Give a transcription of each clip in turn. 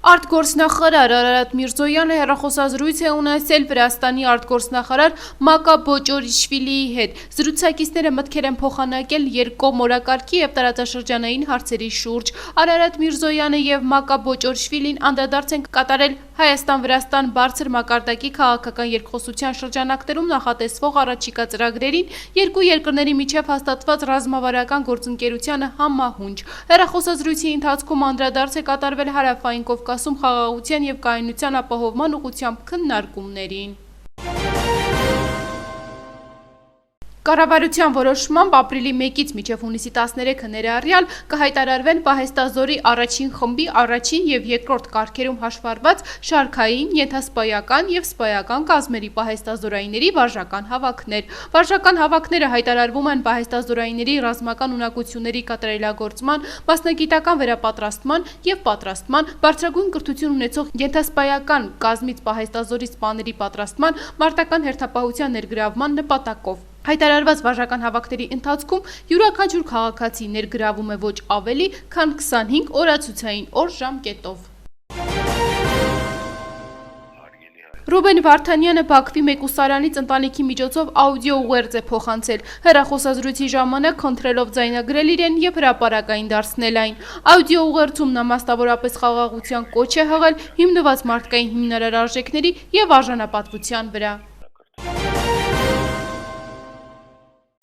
Արտգործնախարար Արարատ Միրզոյանը հեռախոսազրույց է ունեցել Վրաստանի արտգործնախարար Մակա Բոճորիշվիլիի հետ։ Զրուցակիցները մտքեր են փոխանակել երկկողմ օրակարգի եւ տարածաշրջանային հարցերի շուրջ։ Արարատ Միրզոյանը եւ Մակա Բոճորիշվիլին անդրադարձ են կատարել Հայաստան-Վրաստան բարձր մակարդակի քաղաքական երկխոսության շրջանակներում նախատեսվող առաջիկա ծրագրերին, երկու երկրների միջև հաստատված ռազմավարական գործընկերությանը համահունչ։ Հեռախոսազրույցի ընթացքում անդրադարձ է կատարվել Հարավային Կովկասում խաղաղության եւ կայունության ապահովման ուղղությամբ քննարկումներին։ Կառավարության որոշմամբ ապրիլի 1-ից մինչև հունիսի 13-ը ներառյալ կհայտարարվեն պահեստազորի առաջին խմբի առաջին եւ երկրորդ կարգերում հաշվառված շարքային, ենթասպայական եւ սպայական կազմերի պահեստազորայինների վարժական հավաքներ։ Վարժական հավաքները հայտարարվում են պահեստազորայինների ռազմական ունակությունների կատարելագործման, մասնագիտական վերապատրաստման եւ պատրաստման, բարձրագույն կրթություն ունեցող ենթասպայական կազմից պահեստազորի սպաների պատրաստման, մարտական հերթապահության ներգրավման նպատակով։ Հայտարարված վարժական հավաքների ընթացքում յուրաքանչյուր քաղաքացի ներգրավում է ոչ ավելի, քան 25 օրացուցային օր ժամկետով։ Ռուբեն Վարդանյանը Բաքվի մեկուսարանից ընտանիքի միջոցով աուդիո ուղերձ է փոխանցել։ Հեռախոսազրույցի ժամանակ խնդրելով ձայնագրել իրեն եւ հրապարակային դարձնել այն։ Աուդիո ուղերձում նա մասնավորապես խաղաղության կոչ է հղել, հիմնված մարդկային հիմնարար արժեքների եւ արժանապատվության վրա։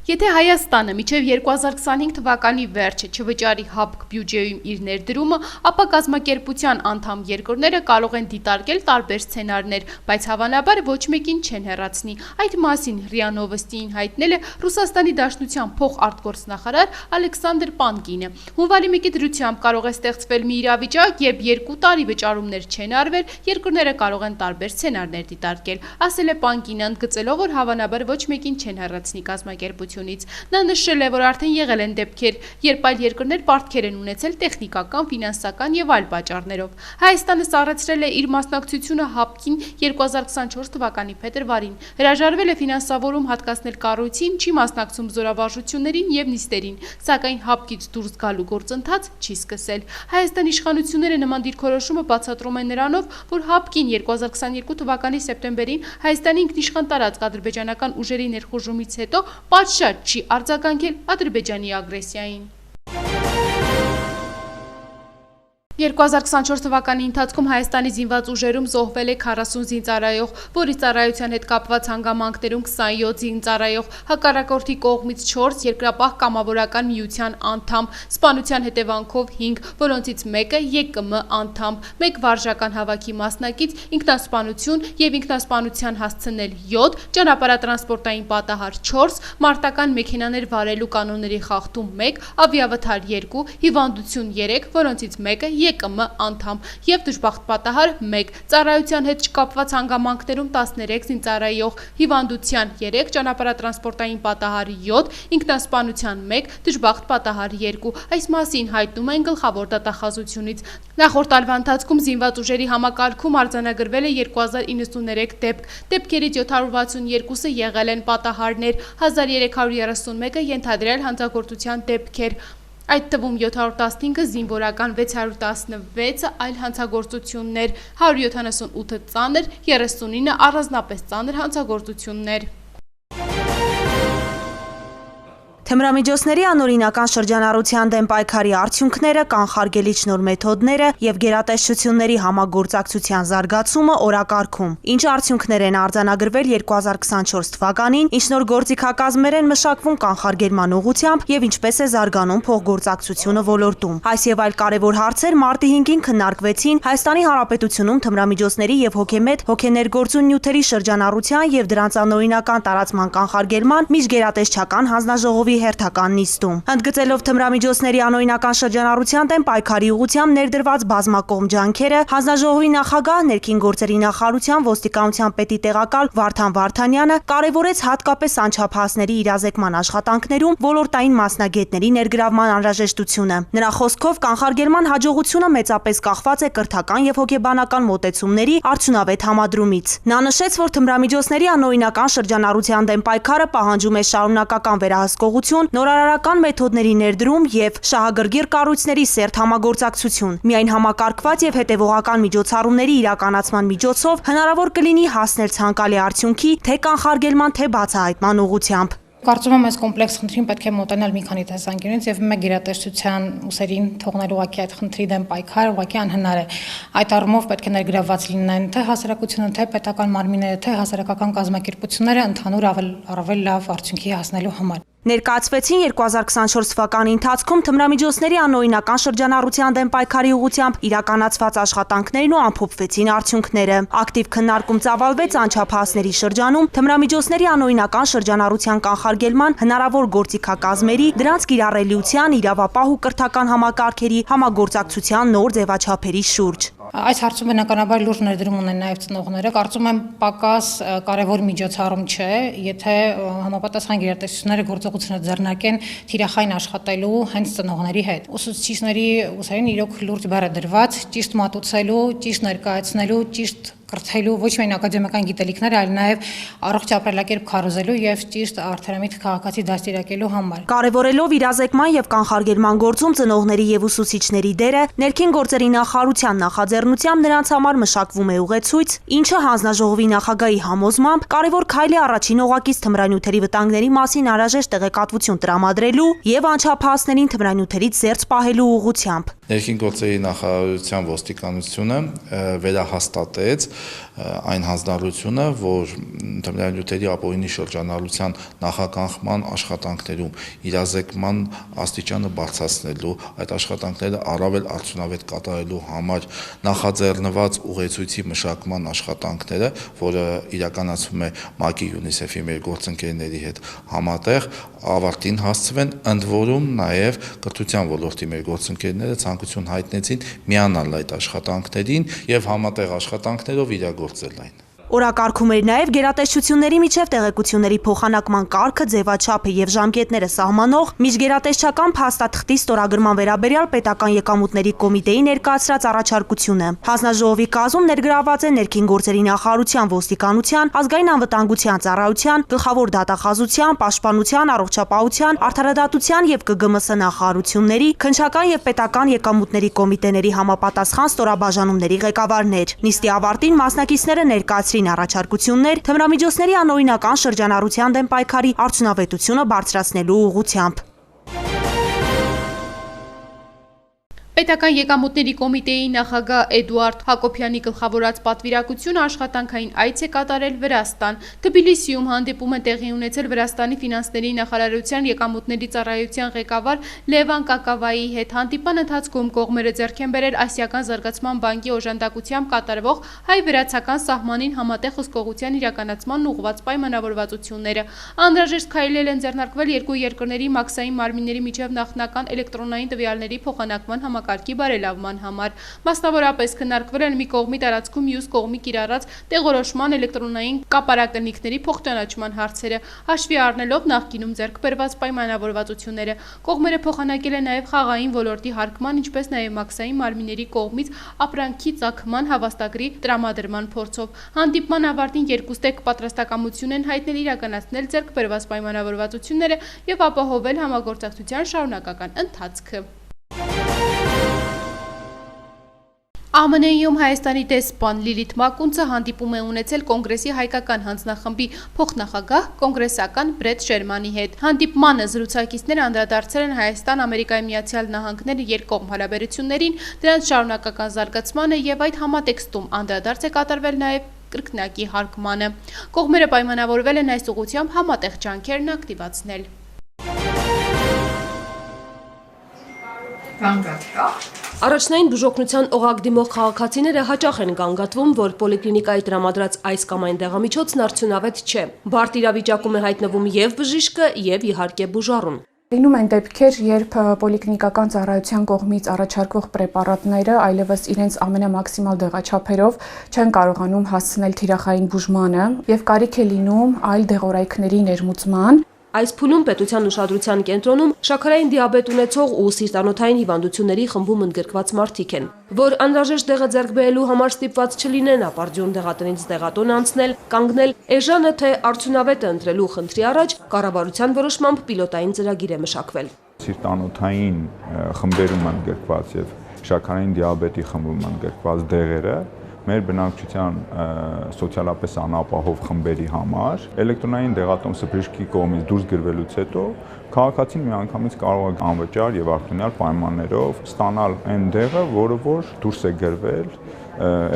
Եթե Հայաստանը մինչև 2025 թվականի վերջը չվճարի հապկ բյուջեում իր ներդրումը, ապա կազմակերպության անդամ երկրները կարող են դիտարկել տարբեր սցենարներ, բայց հավանաբար ոչ մեկին չեն հեռացնի։ Այդ մասին ՌԻԱ Նովոստիին հայտնել է Ռուսաստանի Դաշնության փոխարտգործնախարար Ալեքսանդր Պանկինը։ Հունվարի 1-ի դրությամբ կարող է ստեղծվել մի իրավիճակ, երբ 2 տարի վճարումներ չեն արվել, երկրները կարող են տարբեր սցենարներ դիտարկել, ասել է Պանկինը, ընդգծելով, որ հավանաբար ոչ մեկին չեն հեռացնի կազմակերպություն։ Նա նշել է, որ արդեն եղել են դեպքեր, երբ այլ երկրներ պարտքեր են ունեցել տեխնիկական, ֆինանսական եւ այլ պատճառներով։ Հայաստանը սառեցրել է իր մասնակցությունը հապկին 2024 թվականի փետրվարին։ Հրաժարվել է ֆինանսավորում հատկացնել կառույցին, չի մասնակցում զորավարժություններին եւ նիստերին, սակայն հապկից դուրս գալու գործընթաց չի սկսել։ Հայաստանի իշխանությունները նման դիրքորոշումը բացատրում են նրանով, որ հապկին 2022 թվականի սեպտեմբերին Հայաստանի ինքնիշխան տարածք ադրբեջանական ուժերի ներխուժումից հետո պատշաճ չի արձագանքել Ադրբեջանի ագրեսիային։ 2024 թվականի ընթացքում Հայաստանի զինված ուժերում զոհվել է 40 զինծառայող, որի ծառայության հետ կապված հանգամանքներում 27 զինծառայող, հակառակորդի կողմից 4 երկրապահ կամավորական միության անդամ, սպանության հետևանքով 5, որոնցից մեկը ԵԿՄ անդամ, 1 վարժական հավաքի մասնակից, ինքնասպանություն եւ ինքնասպանության հասցնել 7, ճանապարհատրանսպորտային պատահար 4, մարտական մեքենաներ վարելու կանոնների խախտում 1, ավիավթար 2, հիվանդություն 3, որոնցից մեկը ԵԿՄ անդամ եւ դժբախտ պատահար 1, ծառայության հետ չկապված հանգամանքներում 13 զինծառայող, հիվանդության 3, ճանապարհատրանսպորտային պատահար 7, ինքնասպանության 1, դժբախտ պատահար 2։ Այս մասին հայտնում են գլխավոր դատախազությունից։ Նախորդ տարվա ընթացքում զինված ուժերի համակարգում արձանագրվել է 2093 դեպք։ Դեպքերից 762-ը եղել են պատահարներ, 1331-ը ենթադրյալ հանցագործության դեպքեր։ Այդ թվում 715-ը զինվորական, 616-ը այլ հանցագործություններ, 178-ը ծանր, 39-ը առանձնապես ծանր հանցագործություններ։ Թմրամիջոցների անօրինական շրջանառության դեմ պայքարի արդյունքները, կանխարգելիչ նոր մեթոդները եւ գերատեսչությունների համագործակցության զարգացումը օրակարգում։ Ինչ արդյունքներ են արձանագրվել 2024 թվականին, ինչ նոր գործիքակազմեր են մշակվում կանխարգելման ուղղությամբ եւ ինչպես է զարգանում փոխգործակցությունը ոլորտում։ Այս եւ այլ կարեւոր հարցեր մարտի 5-ին քննարկվեցին Հայաստանի Հանրապետությունում թմրամիջոցների եւ հոգեմետ հոգեներգործուն նյութերի շրջանառության եւ դրանց անօրինական տարածման կանխարգելման միջգերատեսչական հանձնաժողովի հերթական նիստում։ Ընդգծելով թմրամիջոցների անօրինական շրջանառության դեմ պայքարի ուղղությամբ ներդրված բազմակողմ ջանքերը, հանձնաժողովի նախագահ, ներքին գործերի նախարարության ոստիկանության պետի տեղակալ Վարդան Վարդանյանը կարևորեց հատկապես անչափահասների իրազեկման աշխատանքներում ոլորտային մասնագետների ներգրավման անհրաժեշտությունը։ Նրա խոսքով կանխարգելման հաջողությունը մեծապես կախված է կրթական եւ հոգեբանական մոտեցումների արդյունավետ համադրումից։ Նա նշեց, որ թմրամիջոցների անօրինական շրջանառության դեմ պայքարը պահանջում է շարունակական վերահսկողություն արտադրություն, նորարարական մեթոդների ներդրում եւ շահագրգիռ կառույցների սերտ համագործակցություն։ Միայն համակարգված եւ հետեւողական միջոցառումների իրականացման միջոցով հնարավոր կլինի հասնել ցանկալի արդյունքի թե կանխարգելման, թե բացահայտման ուղղությամբ։ Կարծում եմ, այս կոմպլեքս խնդրին պետք է մոտենալ մի քանի տեսանկյունից եւ մեկ գերատեսչության ուսերին թողնել ուղղակի այդ խնդրի դեմ պայքար ուղղակի անհնար է։ Այդ առումով պետք է ներգրավված լինեն թե հասարակությունը, թե պետական մարմինները, թե հասարակական կազմակերպությունները ընդհանուր առավել լավ արդյունքի հասնելու համար։ Ներկայացվեցին 2024 թվականի ընթացքում թմրամիջոցների անօրինական շրջանառության դեմ պայքարի ուղղությամբ իրականացված աշխատանքներն ու ամփոփվեցին արդյունքները։ Ակտիվ քննարկում ծավալվեց անչափահասների շրջանում թմրամիջոցների անօրինական շրջանառության կանխարգելման հնարավոր գործիքակազմերի, դրանց կիրառելիության, իրավապահ ու կրթական համակարգերի համագործակցության նոր ձևաչափերի շուրջ։ Այս հարցում բնականաբար լուրջ ներդրում ունեն նաև ծնողները։ Կարծում եմ պակաս կարևոր միջոցառում չէ, եթե համապատասխան գերատեսչությունները գործողությունը ձեռնարկեն թիրախային աշխատելու հենց ծնողների հետ։ Ուսուցիչների ուսերին իրոք լուրջ բեռ է դրված ճիշտ մատուցելու, ճիշտ ներկայացնելու, ճիշտ կրթելու ոչ միայն ակադեմիական գիտելիքներ, այլ նաև առողջ ապրելակերպ քարոզելու եւ ճիշտ արդյունավետ քաղաքացի դաստիարակելու համար։ Կարևորելով իրազեկման եւ կանխարգելման գործում ծնողների եւ ուսուցիչների դերը, ներքին գործերի նախարարության նախաձեռնությամբ նրանց համար մշակվում է ուղեցույց, ինչը հանձնաժողովի նախագահի համոզմամբ կարևոր քայլ է առաջին օղակից թմրանյութերի վտանգների մասին անհրաժեշտ տեղեկատվություն տրամադրելու եւ անչափահասներին թմրանյութերից զերծ պահելու ուղղությամբ։ Ներքին գործերի նախարարության ոստիկանությունը վերահաստատեց այն հանձնարարությունը, որ թմրանյութերի ապօրինի շրջանառության նախագծման աշխատանքներում իրազեկման աստիճանը բարձրացնելու, այդ աշխատանքները առավել արդյունավետ կատարելու համար նախաձեռնված ուղեցույցի մշակման աշխատանքները, որը իրականացվում է ՄԱԿ-ի, ՅՈՒՆԻՍԵՖ-ի մեր գործընկերների հետ համատեղ, ավարտին հասցվեն, ընդ որում նաև կրթության ոլորտի մեր գործընկերները ցանկություն հայտնեցին միանալ այդ աշխատանքներին եւ համատեղ աշխատանքներով իրագործել այն։ Օրակարգում էր նաև գերատեսչությունների միջև տեղեկությունների փոխանակման կարգը, ձևաչափը եւ ժամկետները սահմանող միջգերատեսչական փաստաթղթի ստորագրման վերաբերյալ պետական եկամուտների կոմիտեի ներկայացրած առաջարկությունը։ Հանձնաժողովի կազմում ներգրավված է ներքին գործերի նախարարության, ոստիկանության, ազգային անվտանգության ծառայության, գլխավոր դատախազության, պաշտպանության, առողջապահության, արդարադատության եւ ԿԳՄՍ նախարարությունների, քննչական եւ պետական եկամուտների կոմիտեների համապատասխան ստորաբաժանումների ղեկավարներ։ Նիստի ավարտին մասնակիցները ներկայացրին առաջարկություններ թմրամիջոցների անօրինական շրջանառության դեմ պայքարի արդյունավետությունը բարձրացնելու ուղղությամբ։ Պետական եկամուտների կոմիտեի նախագահ Էդուարդ Հակոբյանի գլխավորած պատվիրակությունը աշխատանքային այց է կատարել Վրաստան։ Թբիլիսիում հանդիպում է տեղի ունեցել Վրաստանի ֆինանսների նախարարության եկամուտների ծառայության ղեկավար Լևան Կակավայի հետ։ Հանդիպան ընթացքում կողմերը ձեռք են բերել Ասիական զարգացման բանկի օժանդակությամբ կատարվող հայ-վրացական սահմանին համատեղ հսկողության իրականացման ուղղված պայմանավորվածությունները։ Անհրաժեշտ քայլեր են ձեռնարկվել երկու երկրների մաքսային մարմինների միջև նախնական էլեկտրոնային տվյալների փոխանակման համակարգի բարելավման համար։ Մասնավորապես քննարկվել են մի կողմի տարածքում մյուս կողմի կիրառած տեղորոշման էլեկտրոնային կապարակնիկների փոխճանաչման հարցերը, հաշվի առնելով նախկինում ձեռք բերված պայմանավորվածությունները։ Կողմերը փոխանակել են նաև խաղային ոլորտի հարկման, ինչպես նաև մաքսային մարմինների կողմից ապրանքի ծագման հավաստագրի տրամադրման փորձով։ Հանդիպման ավարտին երկու ստեկ պատրաստակամություն են հայտնել իրականացնել ձեռք բերված պայմանավորվածությունները եւ ապահովել համագործակցության շարունակական ընթացքը։ ԱՄՆ-ում Հայաստանի դեսպան Լիլիթ Մակունցը հանդիպում է ունեցել կոնգրեսի հայկական հանձնախմբի փոխնախագահ կոնգրեսական Բրեդ Շերմանի հետ։ Հանդիպմանը զրուցակիցները անդրադարձել են Հայաստան-Ամերիկայի Միացյալ Նահանգների երկկողմ հարաբերություններին, դրանց շարունակական զարգացմանը եւ այդ համատեքստում անդրադարձ է կատարվել նաեւ կրկնակի հարկմանը։ Կողմերը պայմանավորվել են այս ուղղությամբ համատեղ ջանքերն ակտիվացնել։ Առաջնային բուժօգնության օղակ դիմող քաղաքացիները հաճախ են գանգատվում, որ պոլիկլինիկայի տրամադրած այս կամ այն դեղամիջոցն արդյունավետ չէ։ Բարդ իրավիճակում է հայտնվում եւ բժիշկը, եւ իհարկե բուժառուն։ Լինում են դեպքեր, երբ պոլիկլինիկական ծառայության կողմից առաջարկվող պրեպարատները այլևս իրենց ամենամաքսիմալ դեղաչափերով չեն կարողանում հասցնել թիրախային բուժմանը եւ կարիք է լինում այլ դեղորայքների ներմուծման։ Այս փուլում պետության ուշադրության կենտրոնում շաքարային դիաբետ ունեցող ու սիրտանոթային հիվանդությունների խմբում ընդգրկված մարդիկ են, որ անհրաժեշտ դեղը ձեռք բերելու համար ստիպված չլինեն ապարդյուն դեղատնից դեղատուն անցնել, կանգնել, էժանը թե արդյունավետը ընտրելու խնդրի առաջ կառավարության որոշմամբ պիլոտային ծրագիր է մշակվել։ Սիրտանոթային խմբերում ընդգրկված եւ շաքարային դիաբետի խմբում ընդգրկված դեղերը մեր բնակչության սոցիալապես անապահով խմբերի համար էլեկտրոնային դեղատոմսը բժշկի կողմից դուրս գրվելուց հետո քաղաքացին միանգամից կարող է անվճար եւ արդյունյալ պայմաններով ստանալ այն դեղը, որը որ դուրս է գրվել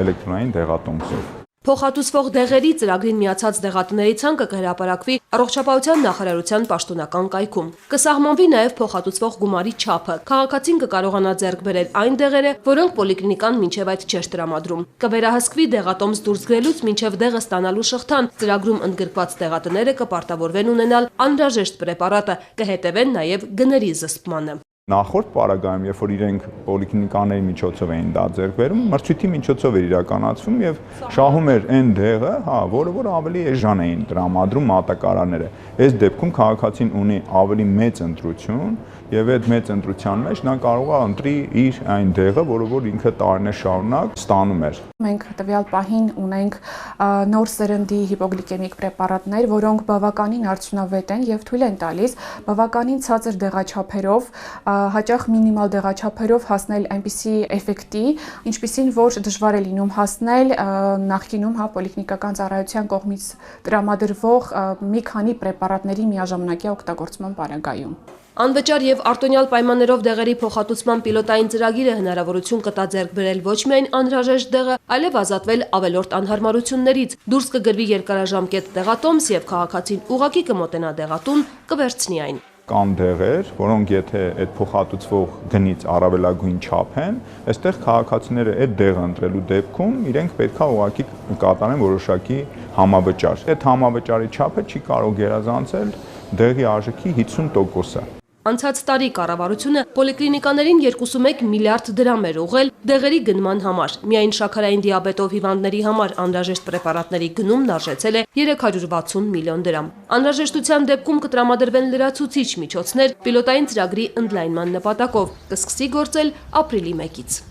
էլեկտրոնային դեղատոմսով։ Փոխհատուցվող դեղերի ծրագրին միացած դեղատների ցանկը կհրապարակվի Առողջապահության նախարարության պաշտոնական կայքում։ Կսահմանվի նաև փոխհատուցվող գումարի չափը։ Քաղաքացին կկարողանա ձեռք բերել այն դեղերը, որոնք պոլիկլինիկան մինչև այդ չէր տրամադրում։ Կվերահսկվի դեղատոմս դուրս գրելուց մինչև դեղը ստանալու շղթան։ Ծրագրում ընդգրկված դեղատները կպարտավորվեն ունենալ անհրաժեշտ պրեպարատը, կհետևեն նաև գների զսպմանը։ Նախորդ պարագայում, երբ որ իրենք պոլիկլինիկաների միջոցով էին դա ձեռք բերում, մրցույթի միջոցով էր իրականացվում եւ շահում էր այն դեղը, որը որ ավելի էժան էին տրամադրում մատակարարները։ Այս դեպքում քաղաքացին ունի ավելի մեծ ընտրություն եւ այդ մեծ ընտրության մեջ նա կարող է ընտրի իր այն դեղը, որը որ ինքը տարիներ շարունակ ստանում էր։ Մենք տվյալ պահին ունենք նոր սերնդի հիպոգլիկեմիկ պրեպարատներ, որոնք բավականին արդյունավետ են եւ թույլ են տալիս բավականին ցածր դեղաչափերով հաճախ մինիմալ դեղաչափերով հասնել այնպիսի էֆեկտի, ինչպիսին որ դժվար է լինում հասնել նախկինում պոլիկլինիկական ծառայության կողմից տրամադրվող մի քանի պրեպարատների միաժամանակյա օգտագործման պարագայում։ Անվճար եւ արտոնյալ պայմաններով դեղերի փոխհատուցման պիլոտային ծրագիրը հնարավորություն կտա ձեռք բերել ոչ միայն անհրաժեշտ դեղը, այլև ազատվել ավելորդ անհարմարություններից։ Դուրս կգրվի երկարաժամկետ դեղատոմս եւ քաղաքացին ուղղակի կմոտենա դեղատուն, կվերցնի այն։ Կան դեղեր, որոնք եթե այդ փոխհատուցվող գնից առավելագույն չափ են, այստեղ քաղաքացիները այդ դեղը ընտրելու դեպքում իրենք պետքա ուղղակի կատարեն որոշակի համավճար։ Այդ համավճարի չափը չի կարող գերազանցել դեղի արժեքի 50%-ը։ Անցած տարի կառավարությունը պոլիկլինիկաներին 2.1 միլիարդ դրամ էր ուղղել դեղերի գնման համար։ Միայն շաքարային դիաբետով հիվանդների համար անհրաժեշտ պրեպարատների գնումն արժեցել է 360 միլիոն դրամ։ Անհրաժեշտության դեպքում կտրամադրվեն լրացուցիչ միջոցներ պիլոտային ծրագրի ընդլայնման նպատակով։ Կսկսի գործել ապրիլի 1-ից։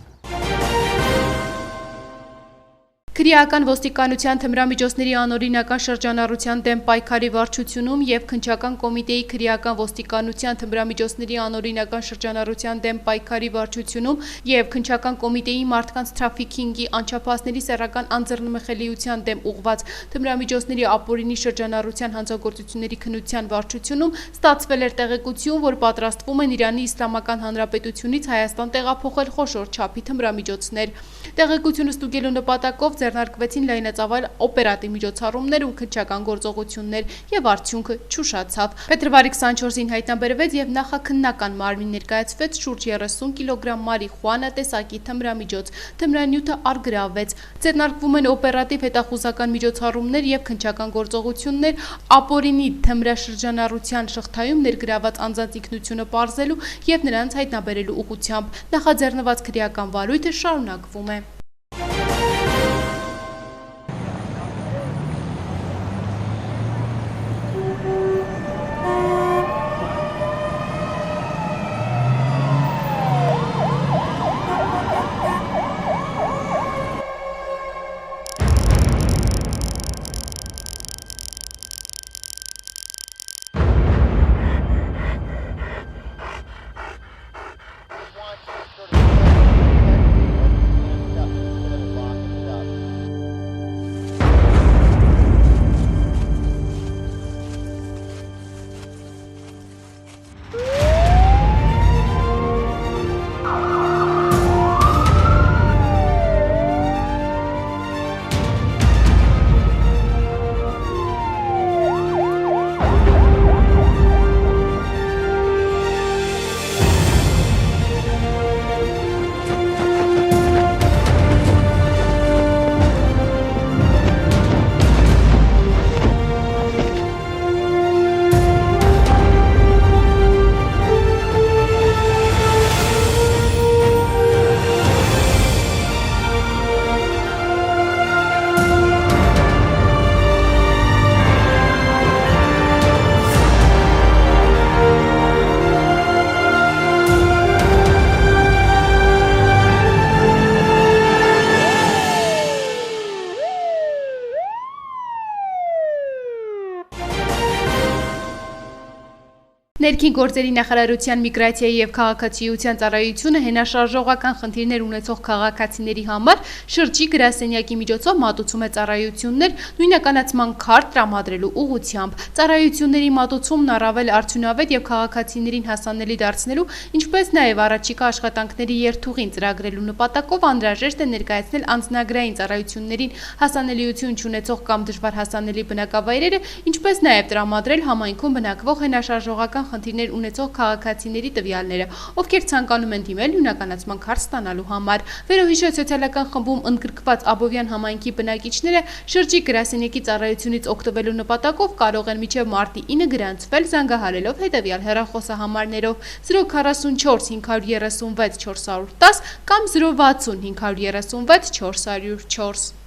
Քրեական ոստիկանության թմրամիջոցների անօրինական շրջանառության դեմ պայքարի վարչությունում եւ քննչական կոմիտեի քրեական ոստիկանության թմրամիջոցների անօրինական շրջանառության դեմ պայքարի վարչությունում եւ քննչական կոմիտեի մարդկանց թրաֆիքինգի անչափահասների սեռական անձեռնմխելիության դեմ ուղղված թմրամիջոցների ապօրինի շրջանառության հանցագործությունների քննության վարչությունում ստացվել էր տեղեկություն, որ պատրաստվում են Իրանի Իսլամական Հանրապետությունից Հայաստան տեղափոխել խոշոր չափի թմրամիջոցներ։ Տեղեկությունը ստուգելու նպատակով ձեռնարկվեցին լայնածավալ օպերատիվ միջոցառումներ ու քննչական գործողություններ եւ արդյունքը չուշացավ։ Փետրվարի 24-ին հայտնաբերվեց եւ նախաքննական մարմին ներկայացվեց շուրջ 30 կիլոգրամ մարիխուանա տեսակի թմրամիջոց։ Թմրանյութը առգրավվեց։ Ձեռնարկվում են օպերատիվ հետախուզական միջոցառումներ եւ քննչական գործողություններ ապօրինի թմրաշրջանառության շղթայում ներգրաված անձանց ինքնությունը պարզելու եւ նրանց հայտնաբերելու ուղղությամբ։ Նախաձեռնված քրեական վարույթը շարունակվում է։ Ներքին գործերի նախարարության միգրացիայի եւ քաղաքացիության ծառայությունը հենաշարժողական խնդիրներ ունեցող քաղաքացիների համար շրջի գրասենյակի միջոցով մատուցում է ծառայություններ նույնականացման քարտ տրամադրելու ուղղությամբ։ Ծառայությունների մատուցումն առավել արդյունավետ եւ քաղաքացիներին հասանելի դարձնելու, ինչպես նաեւ առաջիկա աշխատանքների երթուղին ծրագրելու նպատակով անհրաժեշտ է ներկայացնել անձնագրային ծառայություններին հասանելիություն չունեցող կամ դժվար հասանելի բնակավայրերը, ինչպես նաեւ տրամադրել համայնքում բնակվող հենաշարժողական խնդիրներ ունեցող քաղաքացիների տվյալները, ովքեր ցանկանում են դիմել նույնականացման քարտ ստանալու համար։ Վերոհիշյալ սոցիալական խմբում ընդգրկված Աբովյան համայնքի բնակիչները շրջի գրասենյակի ծառայությունից օգտվելու նպատակով կարող են մինչև մարտի 9 գրանցվել զանգահարելով հետևյալ հեռախոսահամարներով 044 536 410 կամ 060 536 404։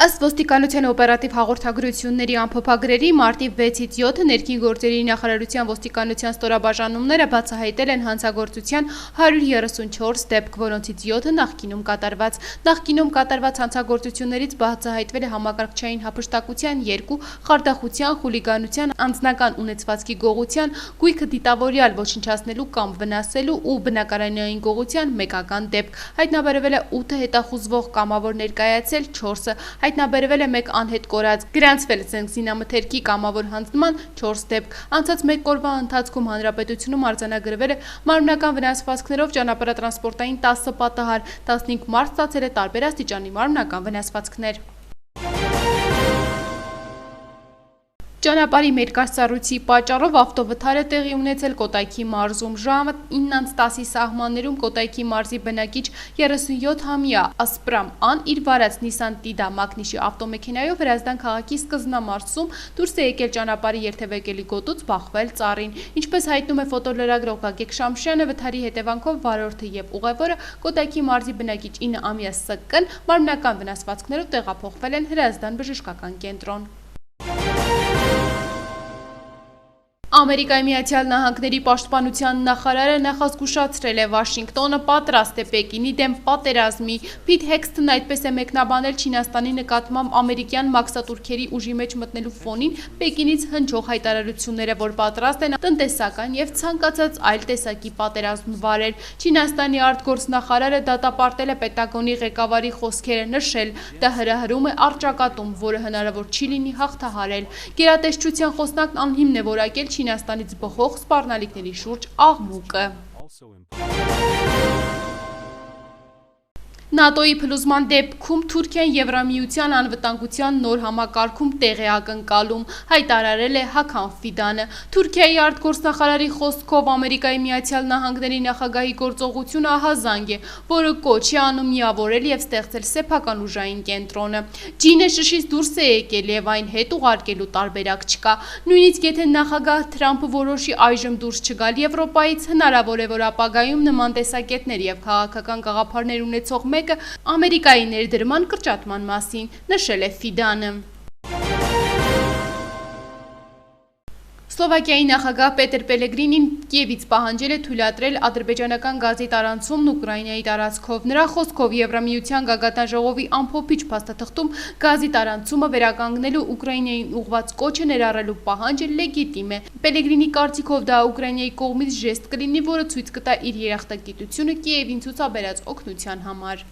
Ըստ ոստիկանության օպերատիվ հաղորդագրությունների ամփոփագրերի մարտի 6-ից 7 ներքին գործերի նախարարության ոստիկանության ստորաբաժանումները բացահայտել են հանցագործության 134 դեպք, որոնցից 7-ը նախկինում կատարված։ Նախկինում կատարված հանցագործություններից բացահայտվել է համակարգչային հափշտակության 2, խարդախության, խուլիգանության, անձնական ունեցվածքի գողության, գույքը դիտավորյալ ոչնչացնելու կամ վնասելու ու բնակարանային գողության մեկական դեպք։ Հայտնաբերվել է 8 հետախուզվող կամավոր ներկայացել 4-ը, հայտնաբերվել է 1 անհետ կորած, գրանցվել զենքզինամթերքի կամավոր հանձնման 4 դեպք։ Անցած 1 օրվա ընթացքում հանրապետությունում արձանագրվել է մարմնական վնասվածքներով ճանապարհատրանսպորտային 10 պատահար, 15 մարդ ստացել է տարբեր աստիճանի մարմնական վնասվածքներ։ Ճանապարհի մերկարծառույցի պատճառով ավտովթար է տեղի ունեցել Կոտայքի մարզում։ Ժամը 9:10-ի սահմաններում Կոտայքի մարզի բնակիչ 37-ամյա Ասպրամ Ան իր վարած Nissan Tiida մակնիշի ավտոմեքենայով Հրազդան քաղաքի սկզբնամարզում դուրս է եկել ճանապարհի երթևեկելի գոտուց բախվել ծառին։ Ինչպես հայտնում է ֆոտոլրագրող Գագիկ Շամշյանը, վթարի հետևանքով վարորդը եւ ուղևորը Կոտայքի մարզի բնակիչ 9-ամյա Ս.Կ.-ն մարմնական վնասվածքներով տեղափոխվել են Հրազդան բժշկական կենտրոն։ Ամերիկայի Միացյալ Նահանգների պաշտպանության նախարարը նախազգուշացրել է Վաշինգտոնը պատրաստ է Պեկինի դեմ պատերազմի։ Փիթ Հեքսթն այդպես է մեկնաբանել Չինաստանի նկատմամբ ամերիկյան մաքսատուրքերի ուժի մեջ մտնելու ֆոնին Պեկինից հնչող հայտարարությունները, որ պատրաստ են տնտեսական եւ ցանկացած այլ տեսակի պատերազմ վարել։ Չինաստանի արտգործնախարարը դատապարտել է Պենտագոնի ղեկավարի խոսքերը, նշել, դա հրահրում է առճակատում, որը հնարավոր չի լինի հաղթահարել։ Գերատեսչության խոսնակն անհիմն է որակել Չինաստանից բխող սպառնալիքների շուրջ աղմուկը։ ՆԱՏՕ-ի փլուզման դեպքում Թուրքիան Եվրամիության անվտանգության նոր համակարգում տեղ է ակնկալում, հայտարարել է Հական Ֆիդանը։ Թուրքիայի արտգործնախարարի խոսքով Ամերիկայի Միացյալ Նահանգների նախագահի գործողությունը ահազանգ է, որը կոչ է անում միավորել եւ ստեղծել սեփական ուժային կենտրոնը։ Ջինը շշից դուրս է եկել եւ այն հետ ուղարկելու տարբերակ չկա։ Նույնիսկ եթե նախագահ Թրամփը որոշի այժմ դուրս չգալ Եվրոպայից, հնարավոր է, որ ապագայում նման տեսակետներ եւ քաղաքական գաղափարներ ունեցող Ամերիկայի ներդրման կրճատման մասին, նշել է Ֆիդանը։ Սլովակիայի նախագահ Պետեր Պելեգրինին Կիևից պահանջել է թույլատրել ադրբեջանական գազի տարանցումն Ուկրաինայի տարածքով։ Նրա խոսքով Եվրամիության գագաթան ժողովի ամփոփիչ փաստաթղթում գազի տարանցումը վերականգնելու Ուկրաինային ուղղված կոչը ներառելու պահանջը լեգիտիմ է։ Պելեգրինի կարծիքով դա Ուկրաինայի կողմից ժեստ կլինի, որը ցույց կտա իր երախտագիտությունը Կիևին ցուցաբերած օգնության համար։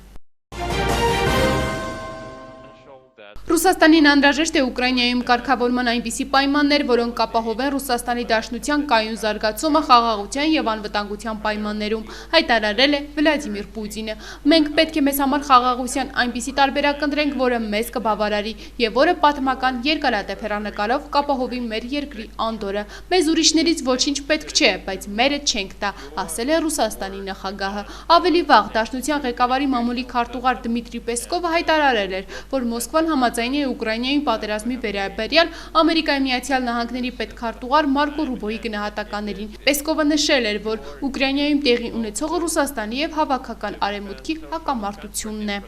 Ռուսաստանին անհրաժեշտ է Ուկրաինայում կարգավորման այնպիսի պայմաններ, որոնք կապահովեն Ռուսաստանի Դաշնության կայուն զարգացումը խաղաղության եւ անվտանգության պայմաններում, հայտարարել է Վլադիմիր Պուտինը։ Մենք պետք է մեզ համար խաղաղության այնպիսի տարբերակ ընտրենք, որը մեզ կբավարարի եւ որը պատմական երկարատև հեռանկարով կապահովի մեր երկրի անդորը։ Մեզ ուրիշներից ոչինչ պետք չէ, բայց մերը չենք տա, ասել է Ռուսաստանի նախագահը։ Ավելի վաղ Դաշնության ղեկավարի մամուլի քարտուղար Դմիտրի Պեսկովը հայտարարել էր, որ Մոսկվան համաձայն է Ուկրաինայի պատերազմի վերաբերյալ Ամերիկայի Միացյալ Նահանգների պետքարտուղար Մարկո Ռուբոյի գնահատականներին։ Պեսկովը նշել էր, որ Ուկրաինայում տեղի ունեցողը Ռուսաստանի եւ հավաքական արևմուտքի հակամարտությունն է։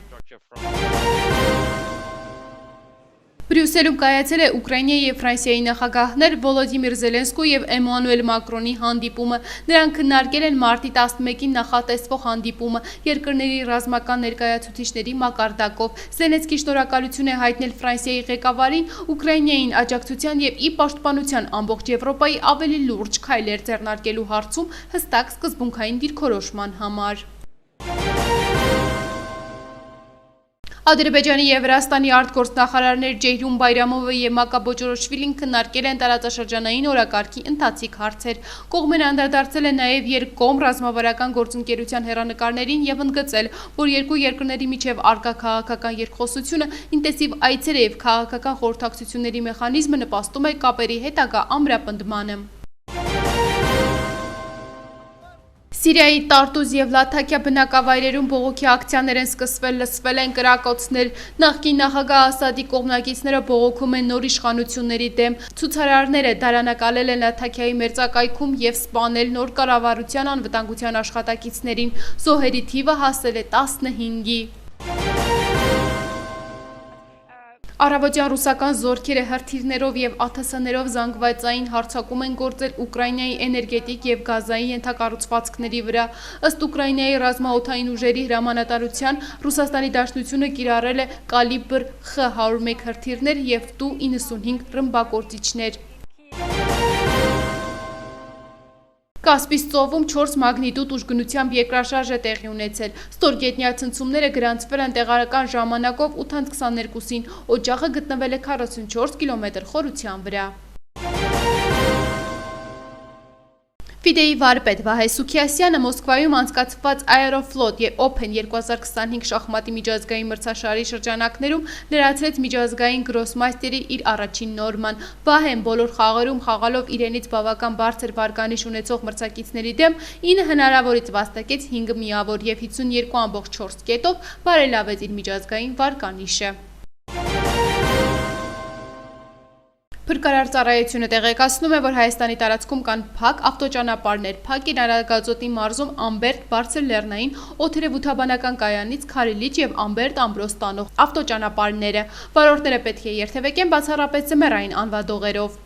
Բրյուսելում կայացել է Ուկրաինայի եւ Ֆրանսիայի նախագահներ Վոլոդիմիր Զելենսկու եւ Էմանուել Մակրոնի հանդիպումը։ Նրանք քննարկել են մարտի 11-ին նախատեսվող հանդիպումը երկրների ռազմական ներկայացուցիչների մակարդակով։ Զելենսկին շնորհակալություն է հայտնել Ֆրանսիայի ղեկավարին Ուկրաինային աջակցության եւ ի պաշտպանության ամբողջ Եվրոպայի ավելի լուրջ քայլեր ձեռնարկելու հարցում հստակ սկզբունքային դիրքորոշման համար։ Ադրբեջանի եւ Վրաստանի արտգործնախարարներ Ջեյրուն Բայրամովը եւ Մակա Բոջորոշվիլին քննարկել են տարածաշրջանային օրակարգի ընթացիկ հարցեր։ Կողմերն անդրադարձել են նաեւ երկկողմ ռազմավարական գործընկերության հեռանկարներին եւ ընդգծել, որ երկու երկրների միջև արկա քաղաքական երկխոսությունը, ինտենսիվ այցերը եւ քաղաքական խորհրդակցությունների մեխանիզմը նպաստում է կապերի հետագա ամրապնդմանը։ Սիրիայի Տարտուզ եւ Լաթաքիա բնակավայրերում բողոքի ակցիաներ են սկսվել, լսվել են կրակոցներ։ Նախկին նախագահ Ասադի կողմնակիցները բողոքում են նոր իշխանությունների դեմ։ Ցուցարարները դարանակալել են Լաթաքիայի մերձակայքում եւ սպանել նոր կառավարության անվտանգության աշխատակիցներին։ Զոհերի թիվը հասել է 15-ի։ Առավոտյան ռուսական զորքերը հրթիռներով եւ ԱԹՍ-ներով զանգվածային հարձակում են գործել Ուկրաինայի էներգետիկ եւ գազային ենթակառուցվածքների վրա։ Ըստ Ուկրաինայի ռազմաօդային ուժերի հրամանատարության Ռուսաստանի Դաշնությունը կիրառել է կալիբր Խ-101 հրթիռներ եւ Տու-95 ռմբակոծիչներ։ Կասպից ծովում 4 մագնիտուդ ուժգնությամբ երկրաշարժ է տեղի ունեցել։ Ստորգետնյա ցնցումները գրանցվել են տեղական ժամանակով 8:22-ին։ Օջախը գտնվել է 44 կիլոմետր խորության վրա։ Ֆիդեի վարպետ Վահե Սուքիասյանը Մոսկվայում անցկացված Aeroflot եւ Open 2025 շախմատի միջազգային մրցաշարի շրջանակներում լրացրեց միջազգային գրոսմաստերի իր առաջին նորման։ Վահեն բոլոր խաղերում խաղալով իրենից բավական բարձր վարկանիշ ունեցող մրցակիցների դեմ 9 հնարավորից վաստակեց 5 միավոր եւ 52.4 կետով բարելավեց իր միջազգային վարկանիշը։ Փրկարար ծառայությունը տեղեկացնում է, որ Հայաստանի տարածքում կան փակ ավտոճանապարհներ, Փակին Արագածոտի մարզում Ամբերտ բարձր լեռնային օդերևութաբանական կայանից Քարիլիչ եւ Ամբերտ Ամբրոս տանող ավտոճանապարհները։ Վարորդները պետք է երթևեկեն բացառապես ձմեռային անվադողերով։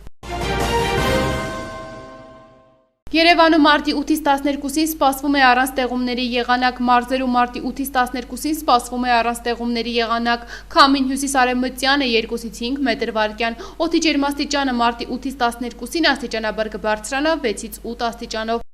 Երևանում մարտի 8-ից 12-ին սպասվում է առանց տեղումների եղանակ, մարզերում մարտի 8-ից 12-ին սպասվում է առանց տեղումների եղանակ, քամին հյուսիս-արևմտյան է 2-ից 5 մետր վարկյան, օդի ջերմաստիճանը մարտի 8-ից 12-ին աստիճանաբար կբարձրանա 6-ից 8 աստիճանով,